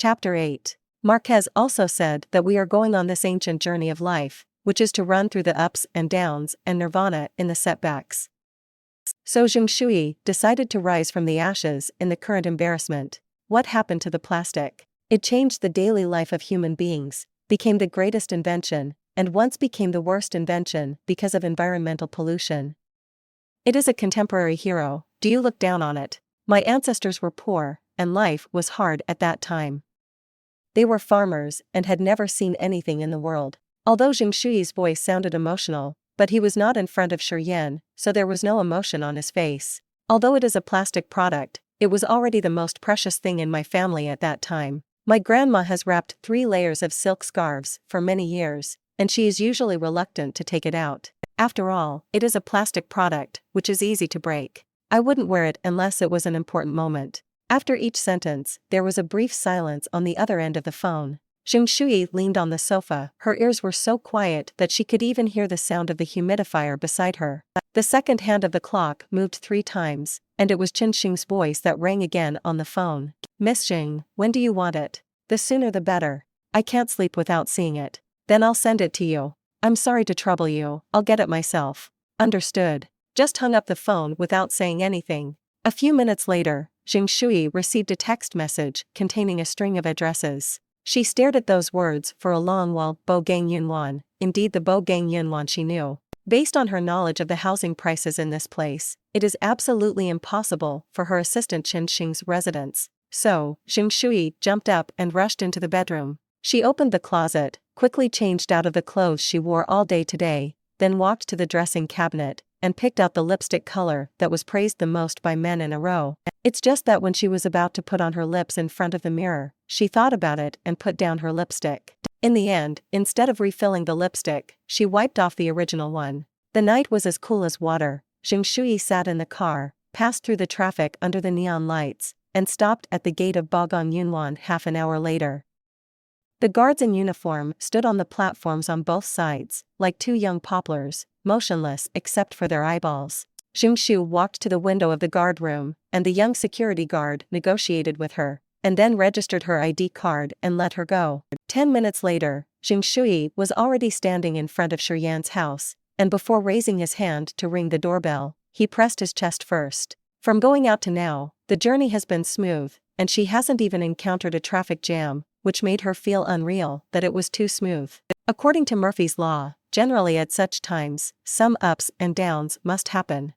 Chapter 8. Marquez also said that we are going on this ancient journey of life, which is to run through the ups and downs and nirvana in the setbacks. So Shuyi decided to rise from the ashes in the current embarrassment. What happened to the plastic? It changed the daily life of human beings, became the greatest invention, and once became the worst invention because of environmental pollution. It is a contemporary hero. Do you look down on it? My ancestors were poor, and life was hard at that time. They were farmers and had never seen anything in the world. Although Shuyi's voice sounded emotional, but he was not in front of Shi Yan, so there was no emotion on his face. Although it is a plastic product, it was already the most precious thing in my family at that time. My grandma has wrapped 3 layers of silk scarves for many years, and she is usually reluctant to take it out. After all, it is a plastic product, which is easy to break. I wouldn't wear it unless it was an important moment. After each sentence, there was a brief silence on the other end of the phone. Shuyi leaned on the sofa. Her ears were so quiet that she could even hear the sound of the humidifier beside her. The second hand of the clock moved 3 times, and it was Xing's voice that rang again on the phone. Miss Xing, when do you want it? The sooner the better. I can't sleep without seeing it. Then I'll send it to you. I'm sorry to trouble you, I'll get it myself. Understood. Just hung up the phone without saying anything. A few minutes later, Shuyi received a text message containing a string of addresses. She stared at those words for a long while. Bogang Yunwan, indeed the Bogang Yunwan she knew. Based on her knowledge of the housing prices in this place, it is absolutely impossible for her assistant Xing's residence. So, Shuyi jumped up and rushed into the bedroom. She opened the closet, quickly changed out of the clothes she wore all day today, then walked to the dressing cabinet, and picked out the lipstick color that was praised the most by men in a row. It's just that when she was about to put on her lips in front of the mirror, she thought about it and put down her lipstick. In the end, instead of refilling the lipstick, she wiped off the original one. The night was as cool as water. Shuyi sat in the car, passed through the traffic under the neon lights, and stopped at the gate of Bogang Yunwan half an hour later. The guards in uniform stood on the platforms on both sides, like 2 young poplars, motionless except for their eyeballs. Shu walked to the window of the guard room, and the young security guard negotiated with her, and then registered her ID card and let her go. 10 minutes later, Shuyi was already standing in front of Shi Yan's house, and before raising his hand to ring the doorbell, he pressed his chest first. From going out to now, the journey has been smooth, and she hasn't even encountered a traffic jam, which made her feel unreal that it was too smooth. According to Murphy's Law, generally at such times, some ups and downs must happen.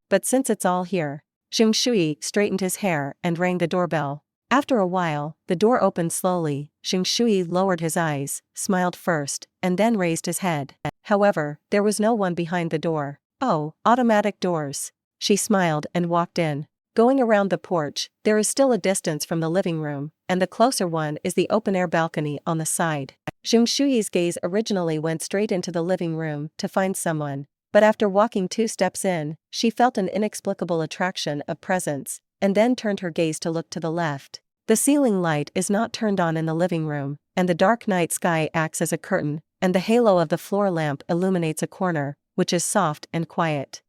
But since it's all here, Shuyi straightened his hair and rang the doorbell. After a while, the door opened slowly. Shuyi lowered his eyes, smiled first, and then raised his head. However, there was no one behind the door. Oh, automatic doors. She smiled and walked in. Going around the porch, there is still a distance from the living room, and the closer one is the open-air balcony on the side. Shuyi's gaze originally went straight into the living room to find someone, but after walking 2 steps in, she felt an inexplicable attraction of presence, and then turned her gaze to look to the left. The ceiling light is not turned on in the living room, and the dark night sky acts as a curtain, and the halo of the floor lamp illuminates a corner, which is soft and quiet.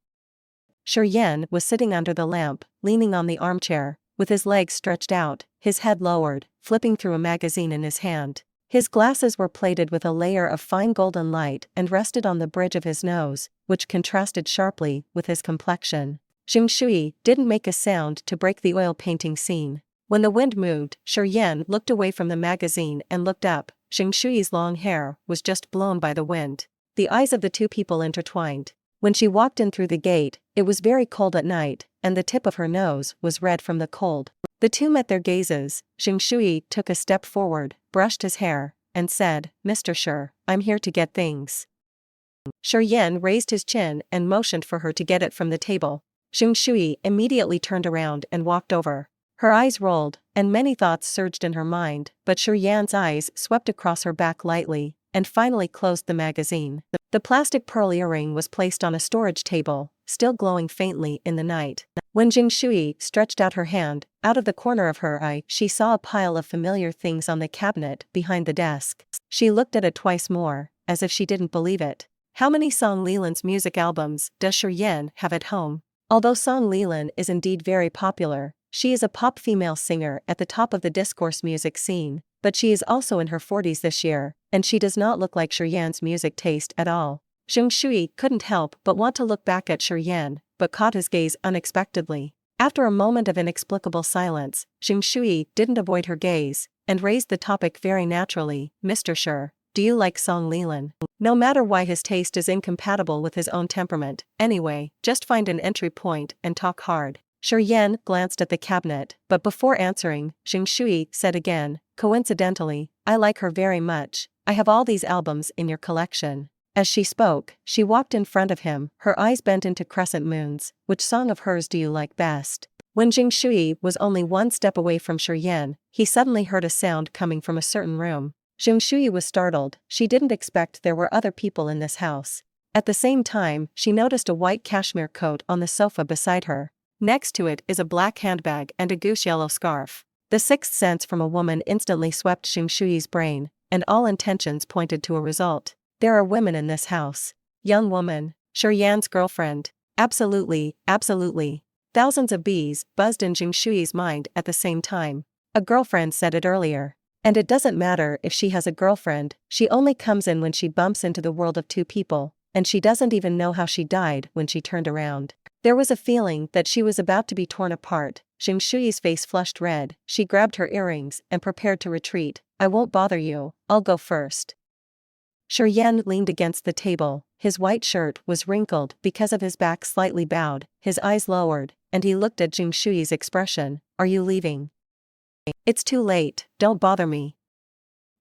Shi Yan was sitting under the lamp, leaning on the armchair, with his legs stretched out, his head lowered, flipping through a magazine in his hand. His glasses were plated with a layer of fine golden light and rested on the bridge of his nose, which contrasted sharply with his complexion. Shuyi didn't make a sound to break the oil painting scene. When the wind moved, Shi Yan looked away from the magazine and looked up. Shuyi's long hair was just blown by the wind. The eyes of the 2 people intertwined. When she walked in through the gate, it was very cold at night, and the tip of her nose was red from the cold. The 2 met their gazes. Shuyi took a step forward, brushed his hair, and said, "Mr. Shi, I'm here to get things." Shi Yan raised his chin and motioned for her to get it from the table. Shuyi immediately turned around and walked over. Her eyes rolled, and many thoughts surged in her mind, but Shi Yan's eyes swept across her back lightly, and finally closed the magazine. The plastic pearl earring was placed on a storage table, still glowing faintly in the night. When Shuyi stretched out her hand, out of the corner of her eye she saw a pile of familiar things on the cabinet behind the desk. She looked at it twice more, as if she didn't believe it. How many Song Leland's music albums does Shi Yan have at home? Although Song Leland is indeed very popular, She is a pop female singer at the top of the discourse music scene, but she is also in her 40s this year, and she does not look like Shi Yan's music taste at all. Shuyi couldn't help but want to look back at Shi Yan, but caught his gaze unexpectedly. After a moment of inexplicable silence, Shuyi didn't avoid her gaze, and raised the topic very naturally. Mr. Shi, do you like Song Lilan? No matter why his taste is incompatible with his own temperament, anyway, just find an entry point and talk hard. Shi Yan glanced at the cabinet, but before answering, Shuyi said again, coincidentally, I like her very much. I have all these albums in your collection. As she spoke, she walked in front of him, her eyes bent into crescent moons. Which song of hers do you like best? When Shuyi was only one step away from Shi Yan, he suddenly heard a sound coming from a certain room. Shuyi was startled. She didn't expect there were other people in this house. At the same time, she noticed a white cashmere coat on the sofa beside her. Next to it is a black handbag and a goose yellow scarf. The sixth sense from a woman instantly swept Shuyi's brain, and all intentions pointed to a result. There are women in this house. Young woman, Shi Yan's girlfriend. Absolutely, absolutely. Thousands of bees buzzed in Shuyi's mind at the same time. A girlfriend said it earlier. And it doesn't matter if she has a girlfriend, she only comes in when she bumps into the world of two people, and she doesn't even know how she died when she turned around. There was a feeling that she was about to be torn apart. Shuyi's face flushed red, she grabbed her earrings and prepared to retreat. I won't bother you, I'll go first. Shi Yan leaned against the table, his white shirt was wrinkled because of his back slightly bowed, his eyes lowered, and he looked at Shuyi's expression. Are you leaving? It's too late, don't bother me.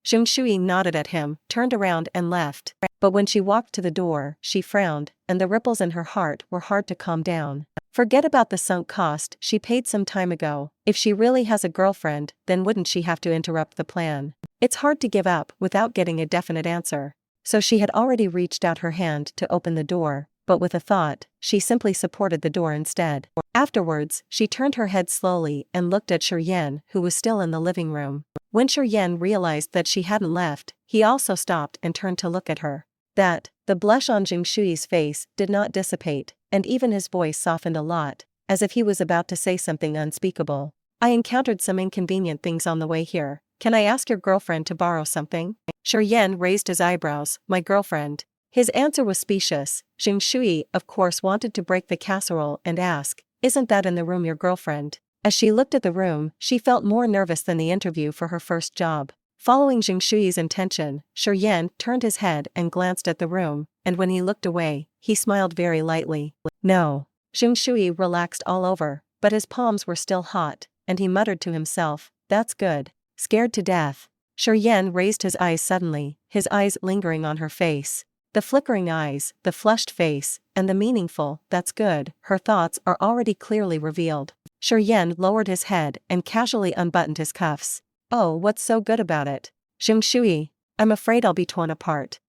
Shuyi nodded at him, turned around and left, but when she walked to the door, she frowned, and the ripples in her heart were hard to calm down. Forget about the sunk cost she paid some time ago. If she really has a girlfriend, then wouldn't she have to interrupt the plan? It's hard to give up without getting a definite answer. So she had already reached out her hand to open the door, but with a thought, she simply supported the door instead. Afterwards, she turned her head slowly and looked at Shi Yan, who was still in the living room. When Shi Yan realized that she hadn't left, he also stopped and turned to look at her. The blush on Shuyi's face did not dissipate, and even his voice softened a lot, as if he was about to say something unspeakable. I encountered some inconvenient things on the way here. Can I ask your girlfriend to borrow something? Shi Yan raised his eyebrows. My girlfriend. His answer was specious. Shuyi, of course, wanted to break the casserole and ask, isn't that in the room your girlfriend? As she looked at the room, she felt more nervous than the interview for her first job. Following Shuyi's intention, Shi Yan turned his head and glanced at the room, and when he looked away, he smiled very lightly. No. Shuyi relaxed all over, but his palms were still hot, and he muttered to himself, that's good. Scared to death. Shi Yan raised his eyes suddenly, his eyes lingering on her face. The flickering eyes, the flushed face, and the meaningful, that's good, her thoughts are already clearly revealed. Shi Yan lowered his head and casually unbuttoned his cuffs. Oh, what's so good about it? Shuyi, I'm afraid I'll be torn apart.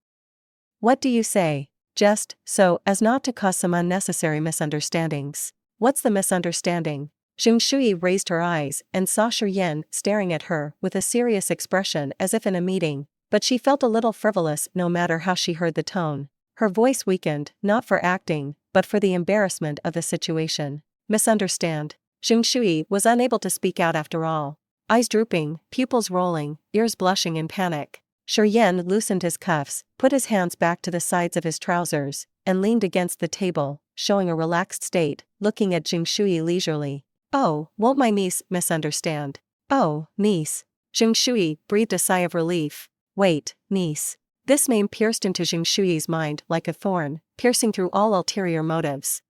What do you say? Just so as not to cause some unnecessary misunderstandings. What's the misunderstanding? Shuyi raised her eyes and saw Shi Yan staring at her with a serious expression as if in a meeting, but she felt a little frivolous no matter how she heard the tone. Her voice weakened, not for acting, but for the embarrassment of the situation. Misunderstand. Shuyi was unable to speak out after all. Eyes drooping, pupils rolling, ears blushing in panic. Shi Yan loosened his cuffs, put his hands back to the sides of his trousers, and leaned against the table, showing a relaxed state, looking at Shuyi leisurely. Oh, won't my niece misunderstand? Oh, niece. Shuyi breathed a sigh of relief. Wait, niece. This name pierced into Shuyi's mind like a thorn, piercing through all ulterior motives.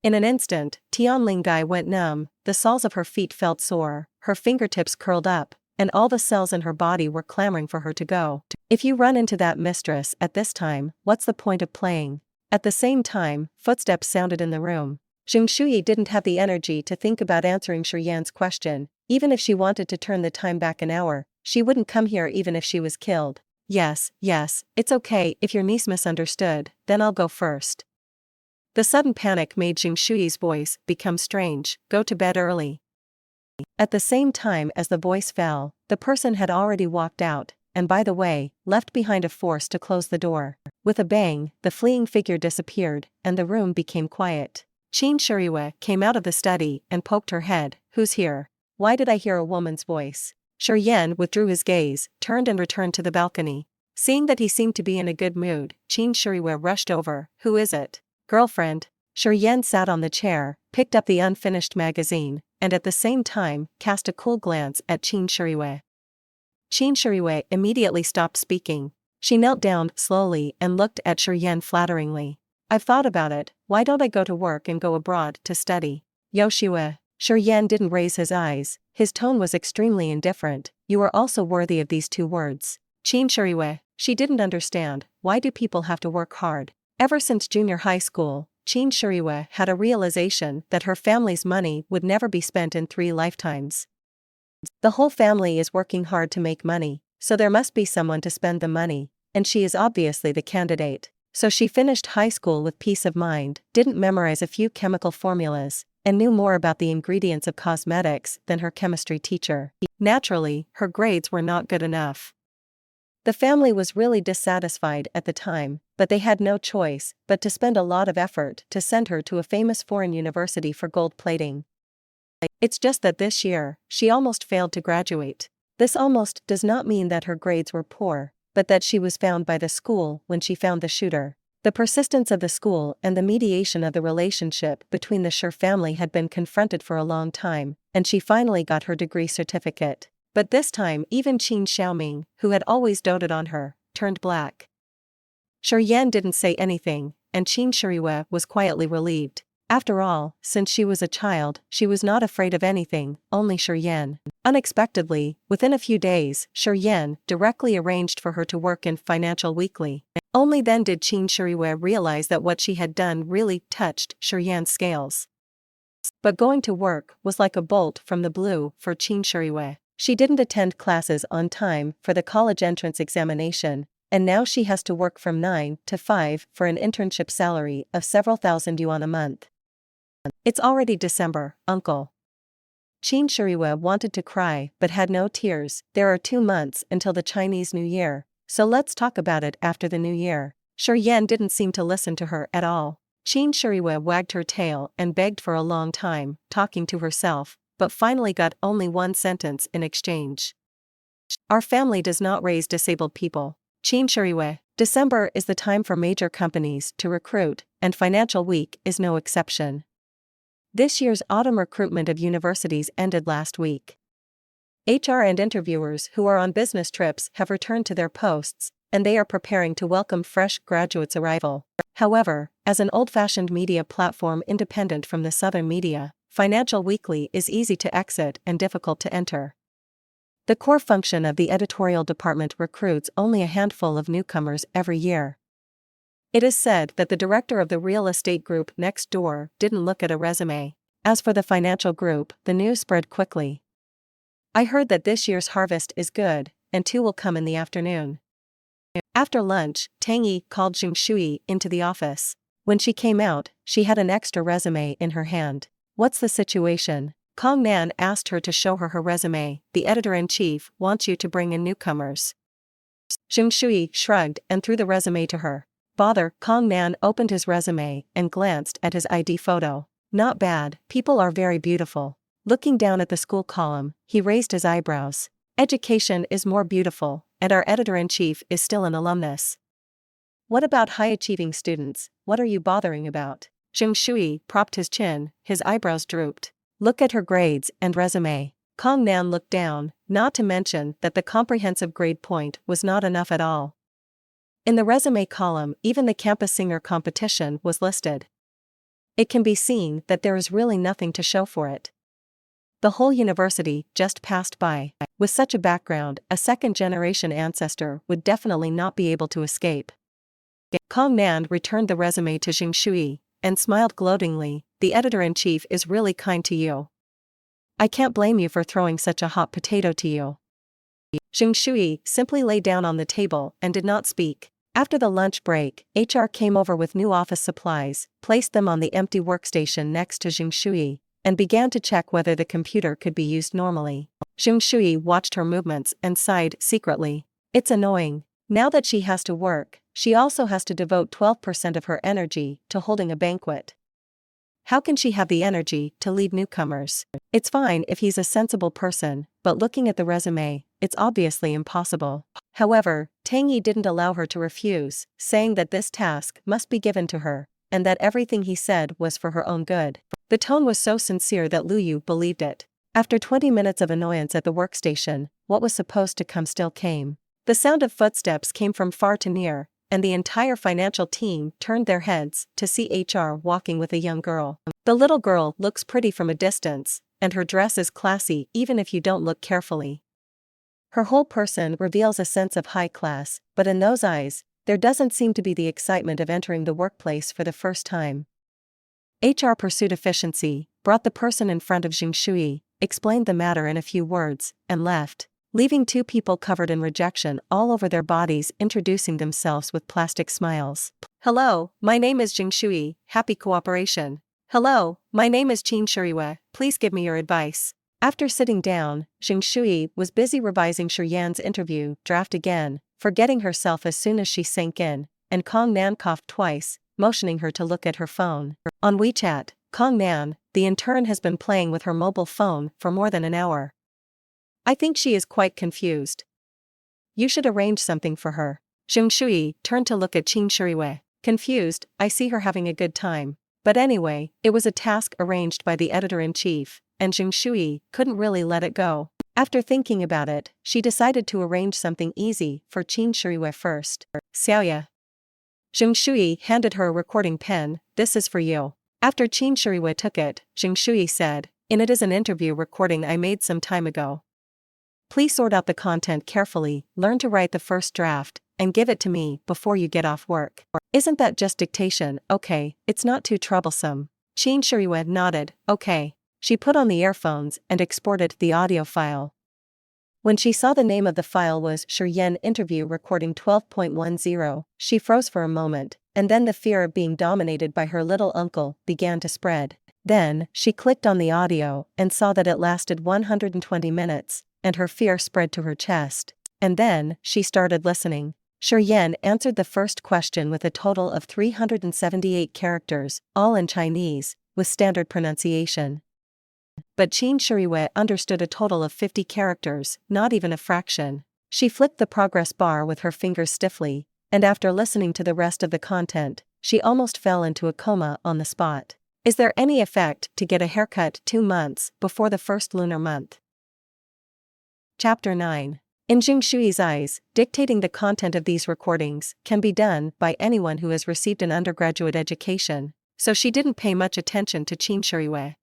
In an instant, Tianlingai went numb, the soles of her feet felt sore, her fingertips curled up, and all the cells in her body were clamoring for her to go. If you run into that mistress at this time, what's the point of playing? At the same time, footsteps sounded in the room. Shuyi didn't have the energy to think about answering Shi Yan's question. Even if she wanted to turn the time back an hour, she wouldn't come here even if she was killed. Yes, it's okay if your niece misunderstood, then I'll go first. The sudden panic made Shuyi's voice become strange. Go to bed early. At the same time as the voice fell, the person had already walked out, and by the way, left behind a force to close the door. With a bang, the fleeing figure disappeared, and the room became quiet. Qin Shuriyue came out of the study and poked her head. Who's here? Why did I hear a woman's voice? Shi Yan withdrew his gaze, turned and returned to the balcony. Seeing that he seemed to be in a good mood, Qin Shuriyue rushed over. Who is it? Girlfriend. Shi Yan sat on the chair, picked up the unfinished magazine, and at the same time, cast a cool glance at Qin Shuriyue. Qin Shuriyue immediately stopped speaking. She knelt down slowly and looked at Shi Yan flatteringly. I've thought about it, why don't I go to work and go abroad to study? Yoshue. Shi Yan didn't raise his eyes, his tone was extremely indifferent. You are also worthy of these 2 words. Qin Shuriyue. She didn't understand, why do people have to work hard? Ever since junior high school, Qin Shuriyue had a realization that her family's money would never be spent in 3 lifetimes. The whole family is working hard to make money, so there must be someone to spend the money, and she is obviously the candidate. So she finished high school with peace of mind, didn't memorize a few chemical formulas, and knew more about the ingredients of cosmetics than her chemistry teacher. Naturally, her grades were not good enough. The family was really dissatisfied at the time, but they had no choice but to spend a lot of effort to send her to a famous foreign university for gold plating. It's just that this year, she almost failed to graduate. This almost does not mean that her grades were poor, but that she was found by the school when she found the shooter. The persistence of the school and the mediation of the relationship between the Shi family had been confronted for a long time, and she finally got her degree certificate. But this time even Qin Xiaoming, who had always doted on her, turned black. Shi Yan didn't say anything, and Qin Shuriyue was quietly relieved. After all, since she was a child, she was not afraid of anything, only Shi Yan. Unexpectedly, within a few days, Shi Yan directly arranged for her to work in Financial Weekly. Only then did Qin Shuriyue realize that what she had done really touched Shi Yan's scales. But going to work was like a bolt from the blue for Qin Shuriyue. She didn't attend classes on time for the college entrance examination, and now she has to work from 9 to 5 for an internship salary of several thousand yuan a month. It's already December, uncle. Qin Shuriyue wanted to cry but had no tears. There are 2 months until the Chinese New Year, so let's talk about it after the New Year. Shi Yan didn't seem to listen to her at all. Qin Shuriyue wagged her tail and begged for a long time, talking to herself, but finally got only one sentence in exchange. Our family does not raise disabled people. Qin Shuriyue. December is the time for major companies to recruit, and Financial Week is no exception. This year's autumn recruitment of universities ended last week. HR and interviewers who are on business trips have returned to their posts, and they are preparing to welcome fresh graduates' arrival. However, as an old-fashioned media platform independent from the Southern media, Financial Weekly is easy to exit and difficult to enter. The core function of the editorial department recruits only a handful of newcomers every year. It is said that the director of the real estate group next door didn't look at a resume. As for the financial group, the news spread quickly. I heard that this year's harvest is good, and 2 will come in the afternoon. After lunch, Tang Yi called Shuyi into the office. When she came out, she had an extra resume in her hand. What's the situation? Kong Nan asked her to show her resume. The editor-in-chief wants you to bring in newcomers. Shuyi shrugged and threw the resume to her. Bother. Kong Nan opened his resume and glanced at his ID photo. Not bad, people are very beautiful. Looking down at the school column, he raised his eyebrows. Education is more beautiful, and our editor-in-chief is still an alumnus. What about high-achieving students? What are you bothering about? Shuyi propped his chin, his eyebrows drooped. Look at her grades and resume. Kong Nan looked down, not to mention that the comprehensive grade point was not enough at all. In the resume column, even the campus singer competition was listed. It can be seen that there is really nothing to show for it. The whole university just passed by. With such a background, a second-generation ancestor would definitely not be able to escape. Kong Nan returned the resume to Shuyi and smiled gloatingly. The editor-in-chief is really kind to you. I can't blame you for throwing such a hot potato to you. Shuyi simply lay down on the table and did not speak. After the lunch break, HR came over with new office supplies, placed them on the empty workstation next to Shuyi, and began to check whether the computer could be used normally. Shuyi watched her movements and sighed secretly. It's annoying. Now that she has to work, she also has to devote 12% of her energy to holding a banquet. How can she have the energy to lead newcomers? It's fine if he's a sensible person, but looking at the resume, it's obviously impossible. However, Tang Yi didn't allow her to refuse, saying that this task must be given to her, and that everything he said was for her own good. The tone was so sincere that Lu Yu believed it. After 20 minutes of annoyance at the workstation, what was supposed to come still came. The sound of footsteps came from far to near, and the entire financial team turned their heads to see HR walking with a young girl. The little girl looks pretty from a distance, and her dress is classy even if you don't look carefully. Her whole person reveals a sense of high class, but in those eyes, there doesn't seem to be the excitement of entering the workplace for the first time. HR pursued efficiency, brought the person in front of Shuyi, explained the matter in a few words, and left, leaving two people covered in rejection all over their bodies introducing themselves with plastic smiles. Hello, my name is Shuyi, happy cooperation. Hello, my name is Shuyi, please give me your advice. After sitting down, Shuyi was busy revising Shi Yan's interview draft again, forgetting herself as soon as she sank in, and Kong Nan coughed twice, motioning her to look at her phone. On WeChat, Kong Nan, the intern, has been playing with her mobile phone for more than an hour. I think she is quite confused. You should arrange something for her. Shuyi turned to look at Shuyi. Confused, I see her having a good time. But anyway, it was a task arranged by the editor-in-chief, and Shuyi couldn't really let it go. After thinking about it, she decided to arrange something easy for Shuyi first. Xiaoya. Shuyi handed her a recording pen, this is for you. After Shuyi took it, Shuyi said, in it is an interview recording I made some time ago. Please sort out the content carefully, learn to write the first draft, and give it to me before you get off work. Isn't that just dictation? Okay, it's not too troublesome. Shuyi nodded, okay. She put on the earphones and exported the audio file. When she saw the name of the file was Shi Yan Interview Recording 12.10, she froze for a moment, and then the fear of being dominated by her little uncle began to spread. Then, she clicked on the audio and saw that it lasted 120 minutes, and her fear spread to her chest. And then, she started listening. Shi Yan answered the first question with a total of 378 characters, all in Chinese, with standard pronunciation. But Shuyi understood a total of 50 characters, not even a fraction. She flicked the progress bar with her fingers stiffly, and after listening to the rest of the content, she almost fell into a coma on the spot. Is there any effect to get a haircut 2 months before the first lunar month? Chapter 9. In Shuyi's eyes, dictating the content of these recordings can be done by anyone who has received an undergraduate education, so she didn't pay much attention to Shuyi.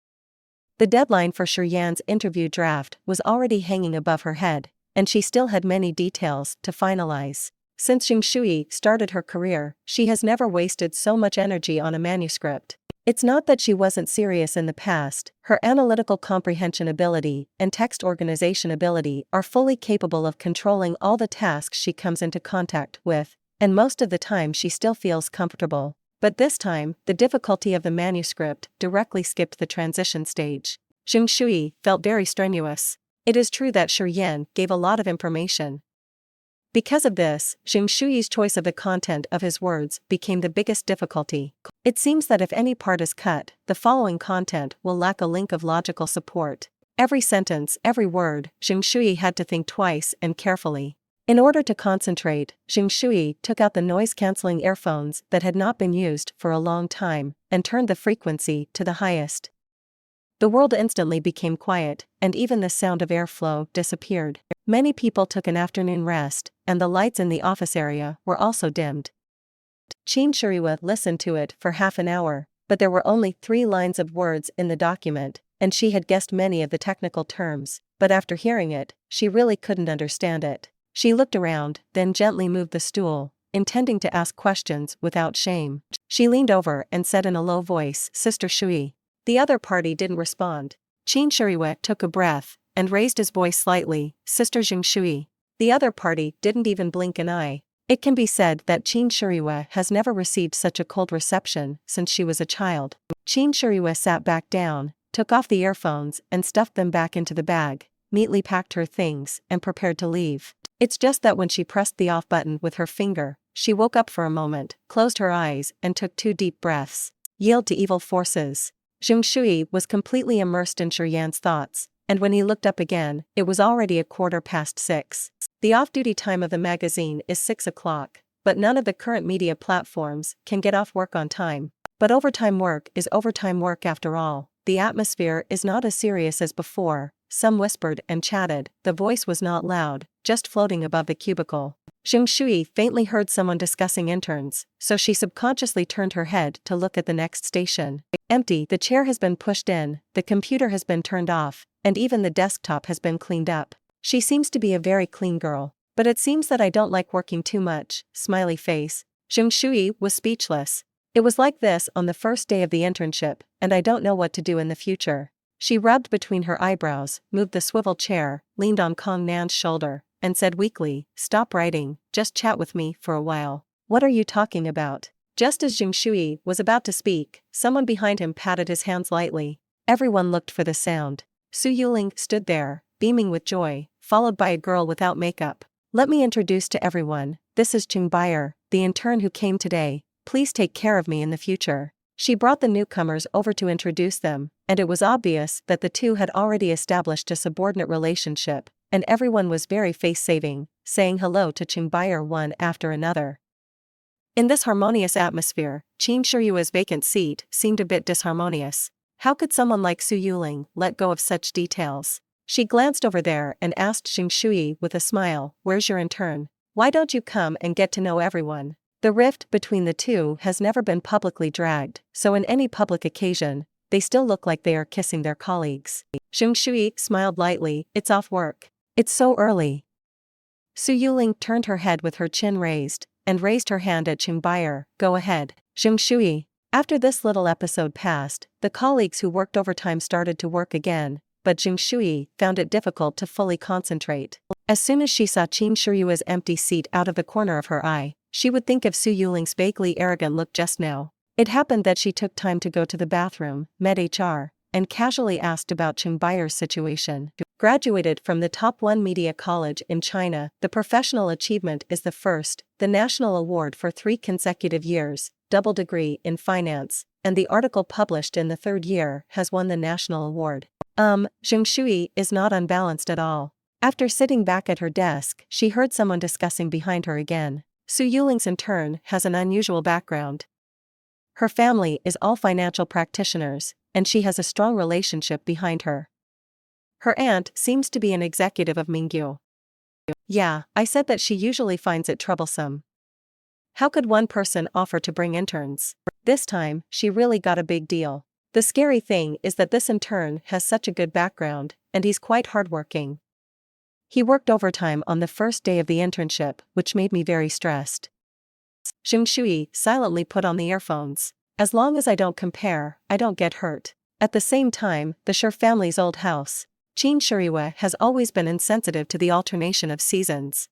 The deadline for Shi Yan's interview draft was already hanging above her head, and she still had many details to finalize. Since Shuyi started her career, she has never wasted so much energy on a manuscript. It's not that she wasn't serious in the past, her analytical comprehension ability and text organization ability are fully capable of controlling all the tasks she comes into contact with, and most of the time she still feels comfortable. But this time, the difficulty of the manuscript directly skipped the transition stage. Shuyi felt very strenuous. It is true that Shi Yan gave a lot of information. Because of this, Shuyi's choice of the content of his words became the biggest difficulty. It seems that if any part is cut, the following content will lack a link of logical support. Every sentence, every word, Shuyi had to think twice and carefully. In order to concentrate, Shuyi took out the noise-canceling earphones that had not been used for a long time, and turned the frequency to the highest. The world instantly became quiet, and even the sound of airflow disappeared. Many people took an afternoon rest, and the lights in the office area were also dimmed. Shuyi listened to it for half an hour, but there were only 3 lines of words in the document, and she had guessed many of the technical terms, but after hearing it, she really couldn't understand it. She looked around, then gently moved the stool, intending to ask questions without shame. She leaned over and said in a low voice, Sister Shuyi. The other party didn't respond. Shuyi took a breath, and raised his voice slightly, Sister Shuyi. The other party didn't even blink an eye. It can be said that Shuyi has never received such a cold reception since she was a child. Shuyi sat back down, took off the earphones and stuffed them back into the bag, neatly packed her things, and prepared to leave. It's just that when she pressed the off button with her finger, she woke up for a moment, closed her eyes, and took 2 deep breaths. Yield to evil forces. Shuyi was completely immersed in Shi Yan's thoughts, and when he looked up again, it was already 6:15. The off-duty time of the magazine is 6 o'clock, but none of the current media platforms can get off work on time. But overtime work is overtime work after all. The atmosphere is not as serious as before. Some whispered and chatted, the voice was not loud, just floating above the cubicle. Shuyi faintly heard someone discussing interns, so she subconsciously turned her head to look at the next station. Empty, the chair has been pushed in, the computer has been turned off, and even the desktop has been cleaned up. She seems to be a very clean girl, but it seems that I don't like working too much, smiley face. Shuyi was speechless. It was like this on the first day of the internship, and I don't know what to do in the future. She rubbed between her eyebrows, moved the swivel chair, leaned on Kong Nan's shoulder, and said weakly, "Stop writing, just chat with me for a while." "What are you talking about?" Just as Shuyi was about to speak, someone behind him patted his hands lightly. Everyone looked for the sound. Su Yuling stood there, beaming with joy, followed by a girl without makeup. "Let me introduce to everyone, this is Bayer, the intern who came today. Please take care of me in the future." She brought the newcomers over to introduce them, and it was obvious that the two had already established a subordinate relationship, and everyone was very face-saving, saying hello to Bayer one after another. In this harmonious atmosphere, Shuyu's vacant seat seemed a bit disharmonious. How could someone like Su Yuling let go of such details? She glanced over there and asked Shuyi with a smile, "Where's your intern? Why don't you come and get to know everyone?" The rift between the two has never been publicly dragged, so in any public occasion, they still look like they are kissing their colleagues. Shuyi smiled lightly, "It's off work. It's so early." Su Yuling turned her head with her chin raised, and raised her hand at Bayer, "Go ahead, Shuyi." After this little episode passed, the colleagues who worked overtime started to work again, but Shuyi found it difficult to fully concentrate. As soon as she saw Shuyu's empty seat out of the corner of her eye, she would think of Su Yuling's vaguely arrogant look just now. It happened that she took time to go to the bathroom, met HR, and casually asked about Bayer's situation. Graduated from the top 1 media college in China, the professional achievement is the first, the national award for 3 consecutive years, double degree in finance, and the article published in the 3rd year has won the national award. Shuyi is not unbalanced at all. After sitting back at her desk, she heard someone discussing behind her again. Su Yuling's intern has an unusual background. Her family is all financial practitioners, and she has a strong relationship behind her. Her aunt seems to be an executive of Mingyu. Yeah, I said that she usually finds it troublesome. How could one person offer to bring interns? This time, she really got a big deal. The scary thing is that this intern has such a good background, and he's quite hardworking. He worked overtime on the first day of the internship, which made me very stressed. Shuyi silently put on the earphones. As long as I don't compare, I don't get hurt. At the same time, the Shi family's old house, Shuyue, has always been insensitive to the alternation of seasons.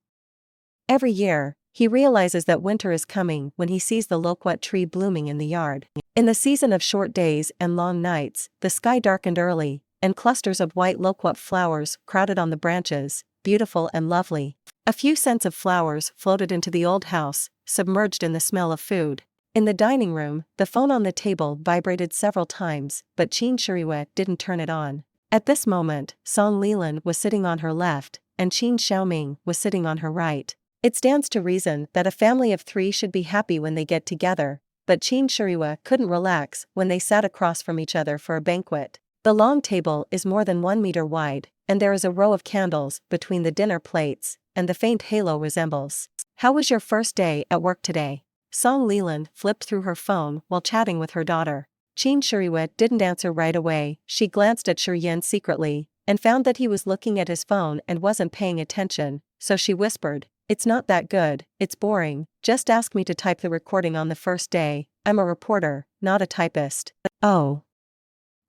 Every year, he realizes that winter is coming when he sees the loquat tree blooming in the yard. In the season of short days and long nights, the sky darkened early, and clusters of white loquat flowers crowded on the branches, beautiful and lovely. A few scents of flowers floated into the old house, submerged in the smell of food. In the dining room, the phone on the table vibrated several times, but Shuyue didn't turn it on. At this moment, Song Lilan was sitting on her left, and Qin Xiaoming was sitting on her right. It stands to reason that a family of 3 should be happy when they get together, but Shuyue couldn't relax when they sat across from each other for a banquet. The long table is more than 1 meter wide, and there is a row of candles between the dinner plates, and the faint halo resembles. "How was your first day at work today?" Song Lilan flipped through her phone while chatting with her daughter. Shuyue didn't answer right away. She glanced at Shi Yan secretly, and found that he was looking at his phone and wasn't paying attention, so she whispered, "It's not that good, it's boring, just ask me to type the recording on the first day, I'm a reporter, not a typist." "Oh."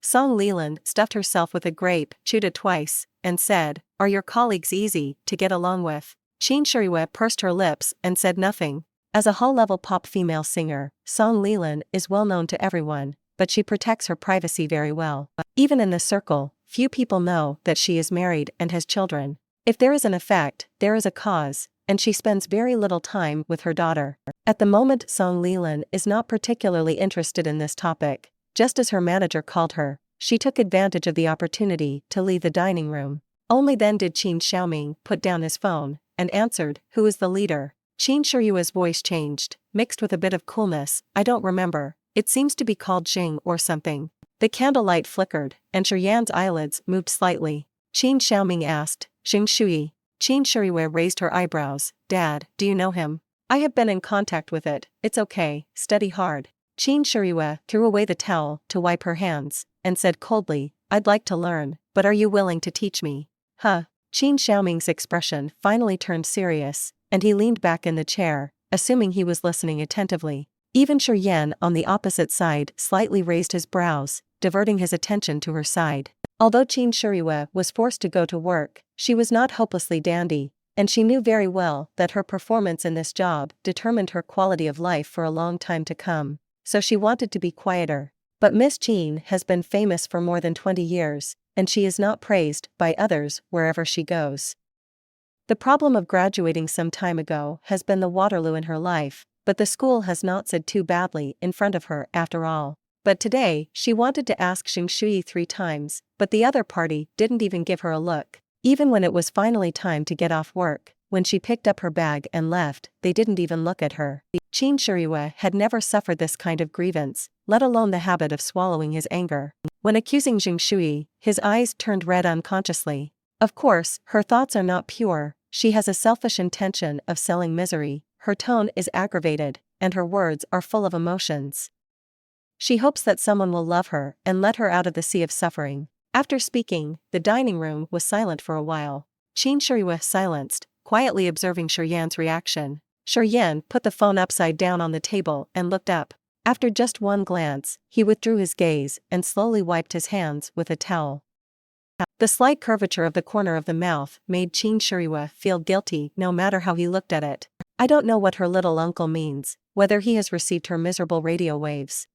Song Lilan stuffed herself with a grape, chewed it twice, and said, "Are your colleagues easy to get along with?" Shuyue pursed her lips and said nothing. As a hall-level pop female singer, Song Lilan is well known to everyone, but she protects her privacy very well. Even in the circle, few people know that she is married and has children. If there is an effect, there is a cause, and she spends very little time with her daughter. At the moment, Song Lilan is not particularly interested in this topic. Just as her manager called her, she took advantage of the opportunity to leave the dining room. Only then did Qin Xiaoming put down his phone and answered, "Who is the leader?" Qin Shiyue's voice changed, mixed with a bit of coolness. "I don't remember. It seems to be called Jing or something." The candlelight flickered, and Shi Yan's eyelids moved slightly. Qin Xiaoming asked, "Jing Shuyi?" Qin Shiyue raised her eyebrows. "Dad, do you know him?" "I have been in contact with it. It's okay, study hard." Qin Shiyue threw away the towel to wipe her hands, and said coldly, "I'd like to learn, but are you willing to teach me?" Huh. Qin Xiaoming's expression finally turned serious, and he leaned back in the chair, assuming he was listening attentively. Even Shi Yan on the opposite side slightly raised his brows, diverting his attention to her side. Although Qin Shiyue was forced to go to work, she was not hopelessly dandy, and she knew very well that her performance in this job determined her quality of life for a long time to come, so she wanted to be quieter. But Miss Qin has been famous for more than 20 years, and she is not praised by others wherever she goes. The problem of graduating some time ago has been the Waterloo in her life, but the school has not said too badly in front of her after all. But today, she wanted to ask Jing Shuyi 3 times, but the other party didn't even give her a look. Even when it was finally time to get off work, when she picked up her bag and left, they didn't even look at her. Qin Shiyue had never suffered this kind of grievance, let alone the habit of swallowing his anger. When accusing Jing Shuyi, his eyes turned red unconsciously. Of course, her thoughts are not pure. She has a selfish intention of selling misery, her tone is aggravated, and her words are full of emotions. She hopes that someone will love her and let her out of the sea of suffering. After speaking, the dining room was silent for a while. Qin Shiyue silenced, quietly observing Shi Yan's reaction. Shi Yan put the phone upside down on the table and looked up. After just one glance, he withdrew his gaze and slowly wiped his hands with a towel. The slight curvature of the corner of the mouth made Qin Shiyue feel guilty no matter how he looked at it. I don't know what her little uncle means, whether he has received her miserable radio waves.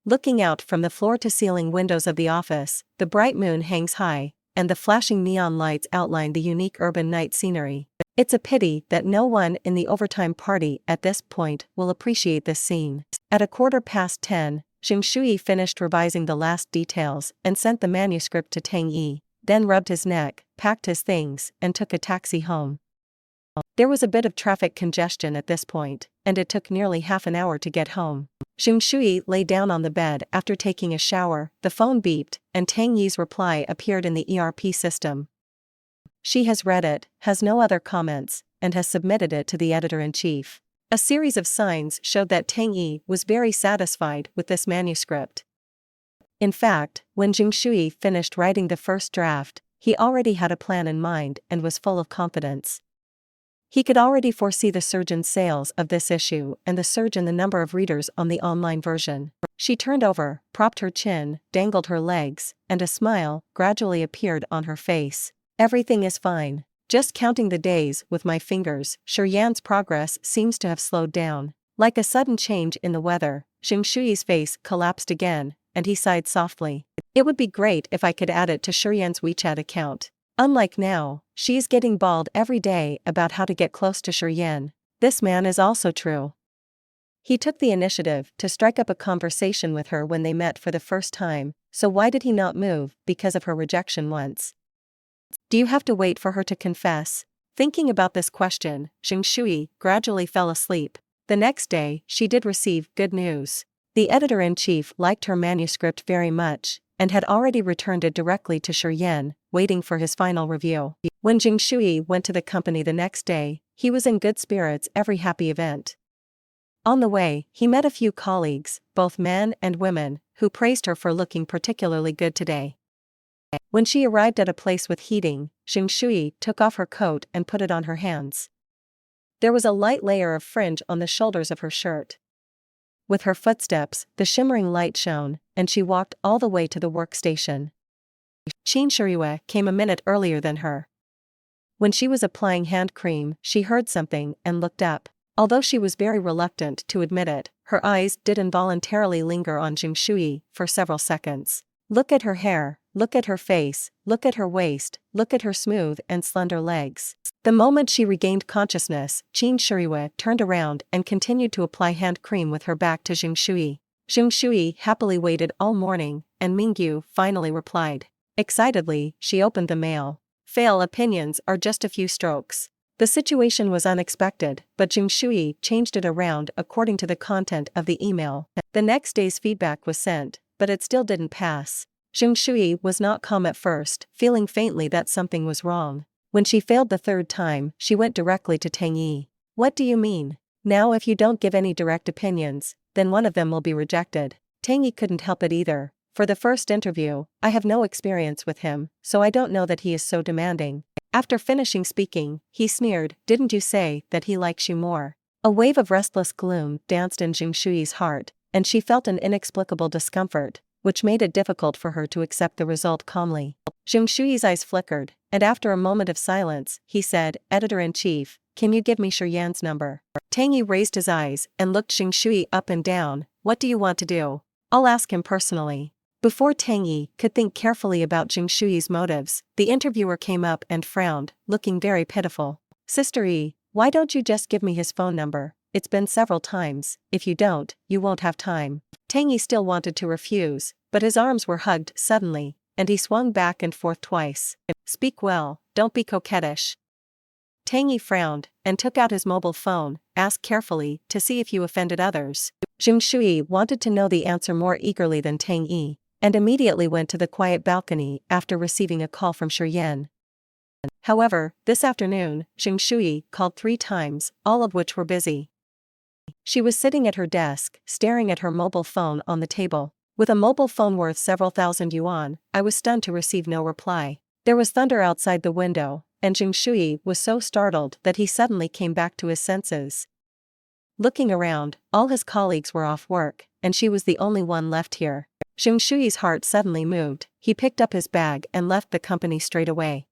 Looking out from the floor-to-ceiling windows of the office, the bright moon hangs high, and the flashing neon lights outline the unique urban night scenery. It's a pity that no one in the overtime party at this point will appreciate this scene. At 10:15, Jing Shuyi finished revising the last details and sent the manuscript to Tang Yi, then rubbed his neck, packed his things, and took a taxi home. There was a bit of traffic congestion at this point, and it took nearly half an hour to get home. Jing Shuyi lay down on the bed after taking a shower, the phone beeped, and Tang Yi's reply appeared in the ERP system. She has read it, has no other comments, and has submitted it to the editor-in-chief. A series of signs showed that Tang Yi was very satisfied with this manuscript. In fact, when Jing Shuyi finished writing the first draft, he already had a plan in mind and was full of confidence. He could already foresee the surge in sales of this issue and the surge in the number of readers on the online version. She turned over, propped her chin, dangled her legs, and a smile gradually appeared on her face. "Everything is fine. Just counting the days with my fingers." Shi Yan's progress seems to have slowed down. Like a sudden change in the weather, Jing Shuyi's face collapsed again, and he sighed softly. "It would be great if I could add it to Shi Yan's WeChat account. Unlike now, she's getting bald every day about how to get close to Shi Yan. This man is also true." He took the initiative to strike up a conversation with her when they met for the first time, so why did he not move because of her rejection once? Do you have to wait for her to confess? Thinking about this question, Jing Shuyi gradually fell asleep. The next day, she did receive good news. The editor-in-chief liked her manuscript very much, and had already returned it directly to Shi Yan, waiting for his final review. When Jing Shuyi went to the company the next day, he was in good spirits every happy event. On the way, he met a few colleagues, both men and women, who praised her for looking particularly good today. When she arrived at a place with heating, Jing Shuyi took off her coat and put it on her hands. There was a light layer of fringe on the shoulders of her shirt. With her footsteps, the shimmering light shone, and she walked all the way to the workstation. Qin Shiyue came a minute earlier than her. When she was applying hand cream, she heard something and looked up. Although she was very reluctant to admit it, her eyes did involuntarily linger on Jing Shuyi for several seconds. Look at her hair, look at her face, look at her waist, look at her smooth and slender legs. The moment she regained consciousness, Qin Shiyue turned around and continued to apply hand cream with her back to Jing Shuyi. Shuyi happily waited all morning, and Mingyu finally replied. Excitedly, she opened the mail. Fail opinions are just a few strokes. The situation was unexpected, but Shuyi changed it around according to the content of the email. The next day's feedback was sent, but it still didn't pass. Shuyi was not calm at first, feeling faintly that something was wrong. When she failed the third time, she went directly to Tang Yi. What do you mean? Now if you don't give any direct opinions, then one of them will be rejected. Tang Yi couldn't help it either. For the first interview, I have no experience with him, so I don't know that he is so demanding. After finishing speaking, he sneered, didn't you say that he likes you more? A wave of restless gloom danced in Shuyi's heart, and she felt an inexplicable discomfort, which made it difficult for her to accept the result calmly. Shuyi's eyes flickered, and after a moment of silence, he said, Editor-in-Chief, can you give me Shi Yan's number? Tang Yi raised his eyes and looked Shuyi up and down. What do you want to do? I'll ask him personally. Before Tang Yi could think carefully about Shuyi's motives, the interviewer came up and frowned, looking very pitiful. Sister Yi, why don't you just give me his phone number? It's been several times. If you don't, you won't have time. Tang Yi still wanted to refuse, but his arms were hugged suddenly, and he swung back and forth twice. Speak well, don't be coquettish. Tang Yi frowned, and took out his mobile phone, asked carefully, to see if you offended others. Shuyi wanted to know the answer more eagerly than Tang Yi, and immediately went to the quiet balcony after receiving a call from Shi Yan. However, this afternoon, Shuyi called 3 times, all of which were busy. She was sitting at her desk, staring at her mobile phone on the table. With a mobile phone worth several thousand yuan, I was stunned to receive no reply. There was thunder outside the window, and Shuyi was so startled that he suddenly came back to his senses. Looking around, all his colleagues were off work, and she was the only one left here. Shuyi's heart suddenly moved. He picked up his bag and left the company straight away.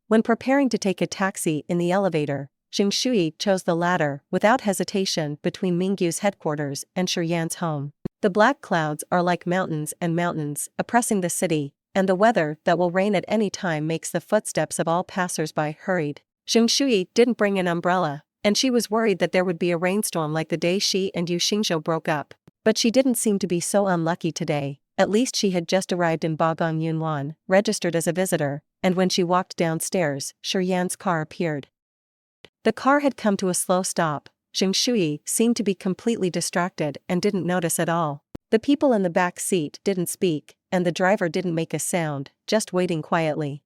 When preparing to take a taxi in the elevator, Shuyi chose the latter without hesitation between Mingyu's headquarters and Shi Yan's home. The black clouds are like mountains and mountains, oppressing the city, and the weather that will rain at any time makes the footsteps of all passers-by hurried. Shuyi didn't bring an umbrella, and she was worried that there would be a rainstorm like the day she and Yu Xingzhou broke up. But she didn't seem to be so unlucky today. At least she had just arrived in Bagong Yunwan, registered as a visitor, and when she walked downstairs, Shi Yan's car appeared. The car had come to a slow stop. Shuyi seemed to be completely distracted and didn't notice at all. The people in the back seat didn't speak, and the driver didn't make a sound, just waiting quietly.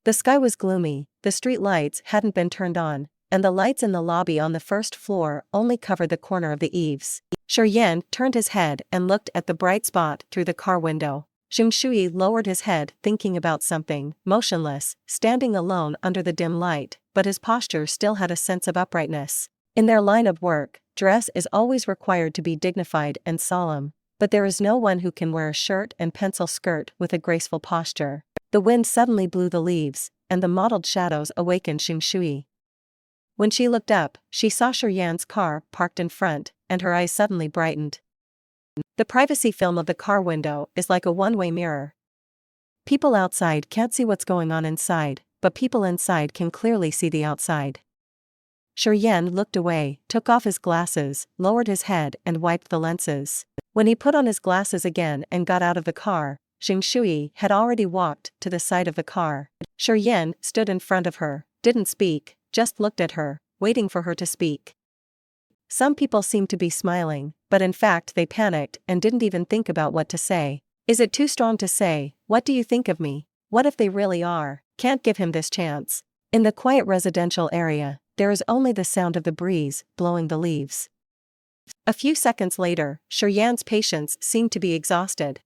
The sky was gloomy, the street lights hadn't been turned on, and the lights in the lobby on the first floor only covered the corner of the eaves. Shi Yan turned his head and looked at the bright spot through the car window. Shuyi lowered his head, thinking about something, motionless, standing alone under the dim light, but his posture still had a sense of uprightness. In their line of work, dress is always required to be dignified and solemn, but there is no one who can wear a shirt and pencil skirt with a graceful posture. The wind suddenly blew the leaves, and the mottled shadows awakened Shuyi. When she looked up, she saw Shi Yan's car parked in front, and her eyes suddenly brightened. The privacy film of the car window is like a one-way mirror. People outside can't see what's going on inside, but people inside can clearly see the outside. Shi Yan looked away, took off his glasses, lowered his head and wiped the lenses. When he put on his glasses again and got out of the car, Shuyi had already walked to the side of the car. Shi Yan stood in front of her, didn't speak, just looked at her, waiting for her to speak. Some people seemed to be smiling, but in fact they panicked and didn't even think about what to say. Is it too strong to say, what do you think of me? What if they really are? Can't give him this chance. In the quiet residential area, there is only the sound of the breeze blowing the leaves. A few seconds later, Shi Yan's patience seemed to be exhausted.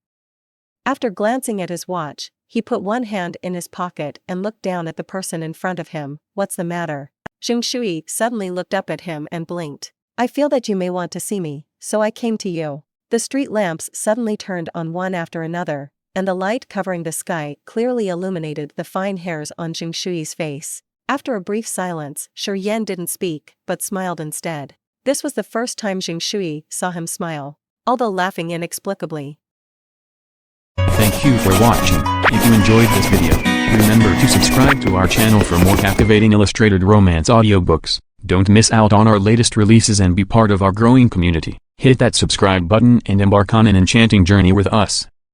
After glancing at his watch, he put one hand in his pocket and looked down at the person in front of him. What's the matter? Shuyi suddenly looked up at him and blinked. I feel that you may want to see me, so I came to you. The street lamps suddenly turned on one after another, and the light covering the sky clearly illuminated the fine hairs on Shuy's face. After a brief silence, Shi Yan didn't speak, but smiled instead. This was the first time Shuyi saw him smile, although laughing inexplicably. Thank you for watching. If you enjoyed this video, remember to subscribe to our channel for more captivating illustrated romance audiobooks. Don't miss out on our latest releases and be part of our growing community. Hit that subscribe button and embark on an enchanting journey with us.